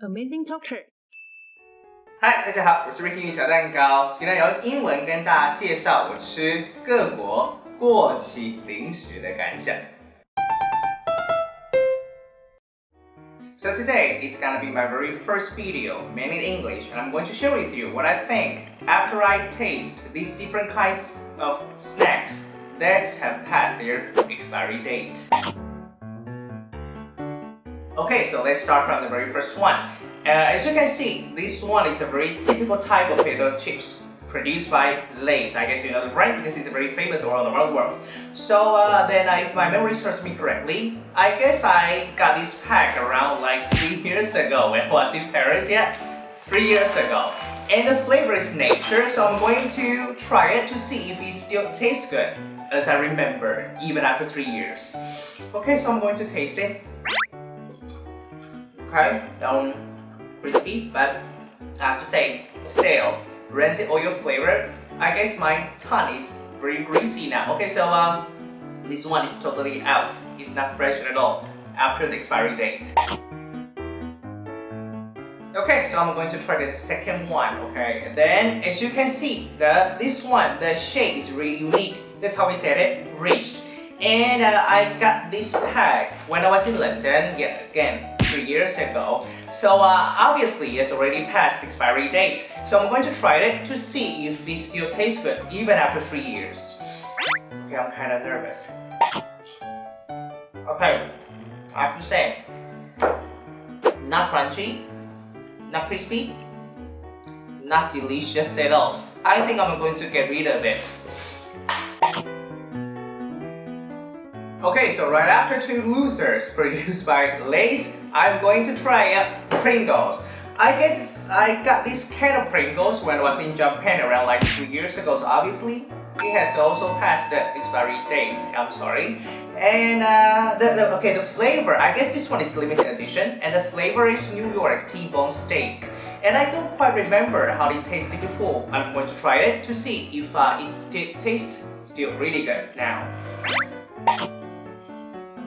AmazingTalker。嗨，大家好，我是英语小蛋糕，今天用英文跟大家介绍我吃各国过期零食的感想。So today is gonna be my very first video, mainly in English, and I'm going to share with you what I think after I taste these different kinds of snacks that have passed their expiry date. Okay, so let's start from the very first one. As you can see, this one is a very typical type of potato chips produced by Lay's. I guess you know the brand because it's very famous all around the world. So then if my memory serves me correctly, I guess I got this pack around like 3 years ago when I was in Paris. Yeah, 3 years ago. And the flavor is nature, so I'm going to try it to see if it still tastes good as I remember, even after 3 years. Okay, so I'm going to taste it. Okay, crispy, but I have to say, stale, rancid oil flavor. I guess my tongue is very greasy now. Okay, so this one is totally out. It's not fresh at all after the expiry date. Okay, so I'm going to try the second one. Okay, and then as you can see, this one, the shape is really unique. That's how we said it, ridged. And I got this pack when I was in London, yet again, 3 years ago. So obviously it's already past the expiry date. So I'm going to try it to see if it still tastes good even after 3 years. Okay, I'm kind of nervous. Okay, I have to say, not crunchy, not crispy, not delicious at all. I think I'm going to get rid of it. Okay, so right after 2 losers produced by Lay's, I'm going to try Pringles. I got this can of Pringles when I was in Japan around like 2 years ago, so obviously it has also passed the expiry date. I'm sorry. And the flavor, I guess this one is limited edition, and the flavor is New York T-bone steak. And I don't quite remember how it tasted before. I'm going to try it to see if it tastes still really good now.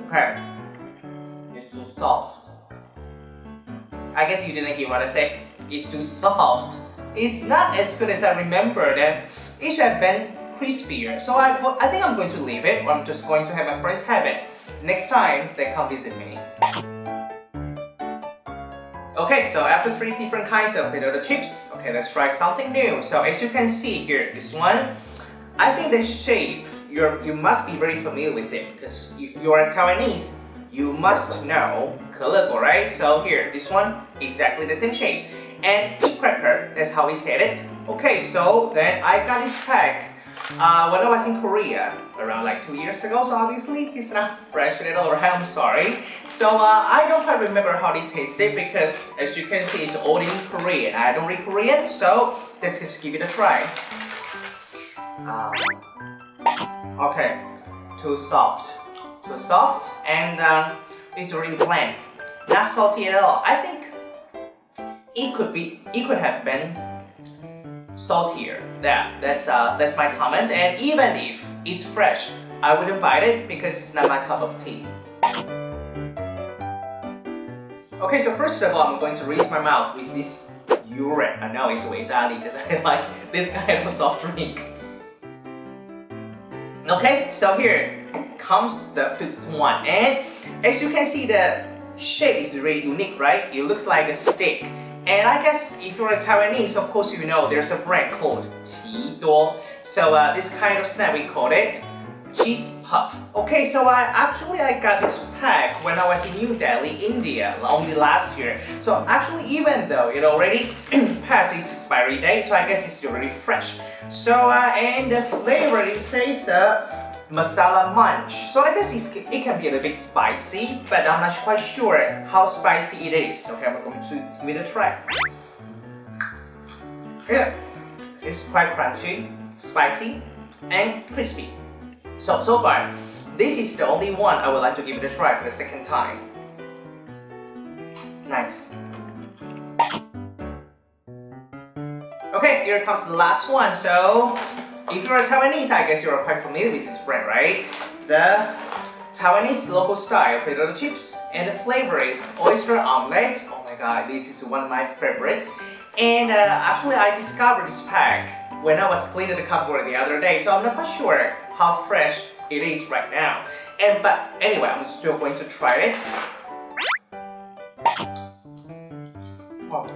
Okay, it's too soft. I guess you didn't hear what I said. It's too soft. It's not as good as I remembered, and it should have been crispier. So I think I'm going to leave it, or I'm just going to have my friends have it next time they come visit me. Okay, so after 3 different kinds of potato chips, okay, let's try something new. So as you can see here, this one, I think the shape, you must be very familiar with it, because if you are Taiwanese, you must know 可乐果, right? So here, this one, exactly the same shape. And pea cracker, that's how we said it. Okay, so then I got this pack when I was in Korea around like 2 years ago, so obviously it's not fresh at all, right? I'm sorry. So I don't quite remember how it tasted because as you can see, it's all in Korean. I don't read Korean, so let's just give it a try. Okay, too soft, and it's really bland, not salty at all. I think it could have been saltier. That's my comment. And even if it's fresh, I wouldn't buy it because it's not my cup of tea. Okay, so first of all, I'm going to rinse my mouth with this urine. I know it's way dirty because I like this kind of soft drink. Okay, so here comes the fifth one, and as you can see, the shape is really unique, right? It looks like a stick, and I guess if you're a Taiwanese, of course you know there's a brand called 奇多. So this kind of snack, we call it cheese puff. Okay, so I got this pack when I was in New Delhi, India, only last year. So actually, even though it already passed its expiry date, so I guess it's still really fresh. So and the flavor, it says the masala munch. So I guess it can be a little bit spicy, but I'm not quite sure how spicy it is. Okay, I'm going to give it a try. Yeah, it's quite crunchy, spicy, and crispy. So far, this is the only one I would like to give it a try for the second time. Nice. Okay, here comes the last one. So, if you're a Taiwanese, I guess you're quite familiar with this brand, right? The Taiwanese local style potato chips, and the flavor is oyster omelette. Oh my my god, this is one of my favorites. And actually, I discovered this pack when I was cleaning the cupboard the other day, so I'm not quite sure how fresh it is right now. But anyway, I'm still going to try it. Oh,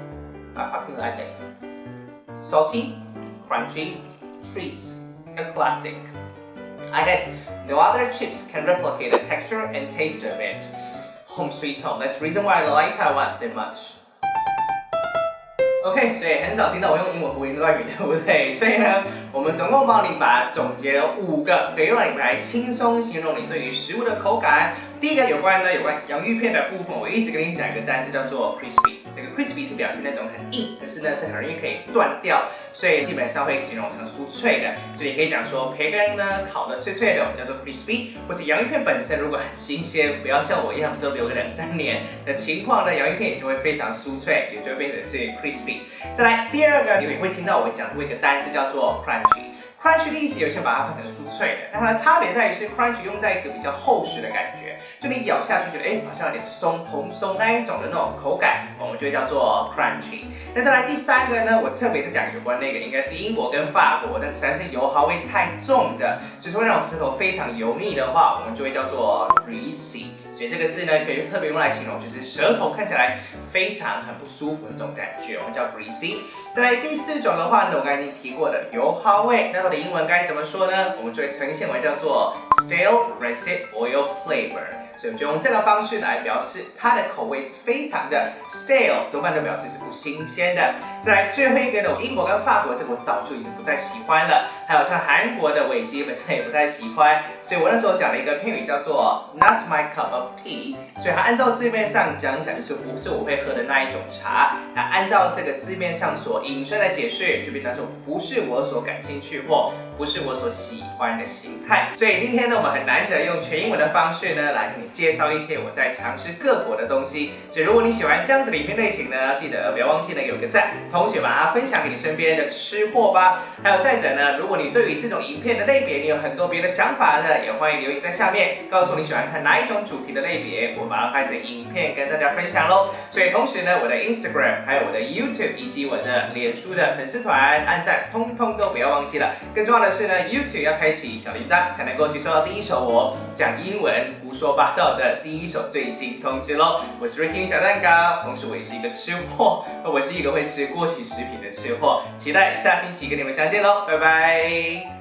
I fucking like it. Salty, crunchy, treats, a classic. I guess no other chips can replicate the texture and taste of it. Home sweet home, that's the reason why I like Taiwan that much. OK， 所以很少听到我用英文胡言乱语，对不对？所以呢，我们总共帮你把总结了5个，可以让你来轻松形容你对于食物的口感。第一个有关洋芋片的部分，我一直跟你讲一个单词叫做 crispy。这个 crispy 是表示那种很硬，可是呢是很容易可以断掉，所以基本上会形容成酥脆的。所以你可以讲说培根呢烤的脆脆的，我们叫做 crispy。或是洋芋片本身如果很新鲜，不要像我一样只有留个2-3年的情况呢，洋芋片也就会非常酥脆，也就会变成是 crispy。再来第二个，你也会听到我讲过一个单词叫做 crunchy。crunchy 的意思有些人把它翻成酥脆的，那它的差别在于是 crunchy 用在一个比较厚实的感觉，就你咬下去觉得好像有点蓬松那一种的那种口感，我们就会叫做 crunchy。那再来第3个呢，我特别在讲有关那个应该是英国跟法国，那实在是油耗味太重的，就是会让我舌头非常油腻的话，我们就会叫做 greasy。所以这个字呢，可以特别用来形容，就是舌头看起来非常很不舒服的那种感觉，我们叫 greasy。再来第4种的话呢，我刚才已经提过的油耗味，那到底英文该怎么说呢？我们就会呈现为叫做 stale rancid oil flavor。所以我们就用这个方式来表示它的口味是非常的 stale， 多半都表示是不新鲜的。再来最后一个呢，英国跟法国这个我早就已经不再喜欢了，还有像韩国的我基本上也不太喜欢，所以我那时候讲了一个片语叫做 not my cup of tea， 所以它按照字面上讲就是不是我会喝的那一种茶，那按照这个字面上所引申的解释，就变成说不是我所感兴趣或不是我所喜欢的形态。所以今天呢，我们很难得用全英文的方式呢来跟你介绍一些我在尝试各国的东西。所以如果你喜欢这样子的影片类型呢，记得不要忘记呢给我个赞，同时把它分享给你身边的吃货吧。还有再者呢，如果你对于这种影片的类别你有很多别的想法的，也欢迎留言在下面告诉你喜欢看哪一种主题的类别，我把它拍成影片跟大家分享咯。所以同时呢，我的 Instagram 还有我的 YouTube 以及我的脸书的粉丝团按赞，通通都不要忘记了。更重要的是呢 ，YouTube 要开启小铃铛，才能够接收到第一手我讲英文胡说八道的第一手最新通知咯。我是 Ricky 小蛋糕，同时我也是一个吃货，我是一个会吃过期食品的吃货。期待下星期跟你们相见咯，拜拜。